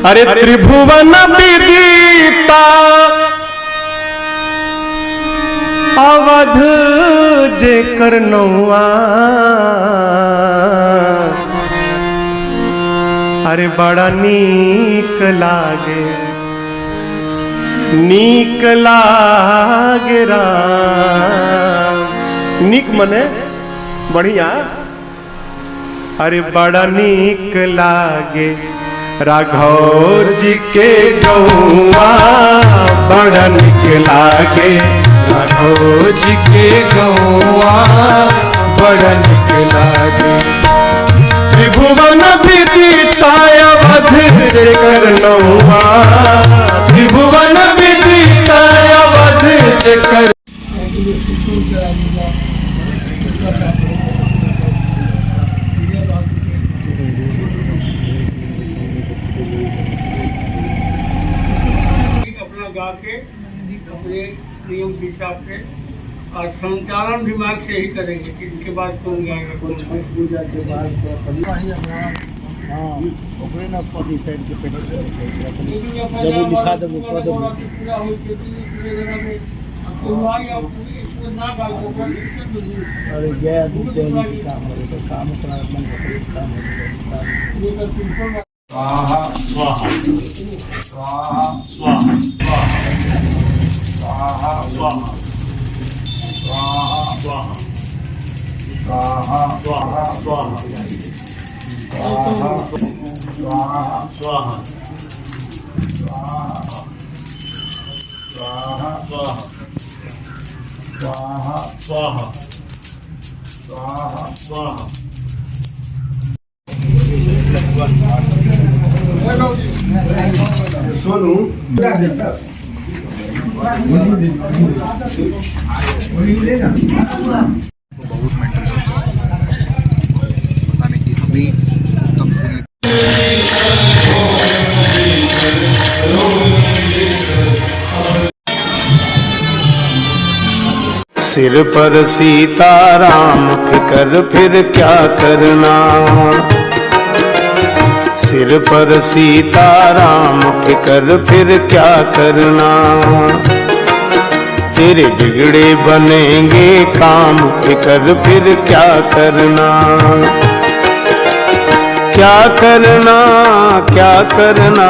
अरे त्रिभुवन विदिता अवध जेकर नौआ, अरे बड़ा नीक लागे, नीक लागे राम। नीक मने बढ़िया, अरे बड़ा नीक लागे राघव जी के गौआ, बड़ा नीक लागे राघव जी के गौआ, बड़ा नीक लागे। त्रिभुवन विदिता अवध जेकर नौआ, त्रिभुवन विदिता अवध जेकर। अपना गा के अपने नियम के हिसाब से और संचालन भी मार्ग से ही करेंगे कि इनके बाद कौन गाएगा, कौन पूजा के बाद स्वाहा स्वाहा स्वाहा स्वाहा स्वाहा स्वाहा स्वाहा स्वाहा स्वाहा स्वाहा स्वाहा स्वाहा स्वाहा स्वाहा स्वाहा। सोनू बहुत मेंटल पता नहीं कि हम ही कम से सिर पर सीताराम फिकर फिर क्या करना, सिर पर सीताराम फिकर फिर क्या करना, तेरे बिगड़े बनेंगे काम फिकर फिर क्या करना, क्या करना क्या करना।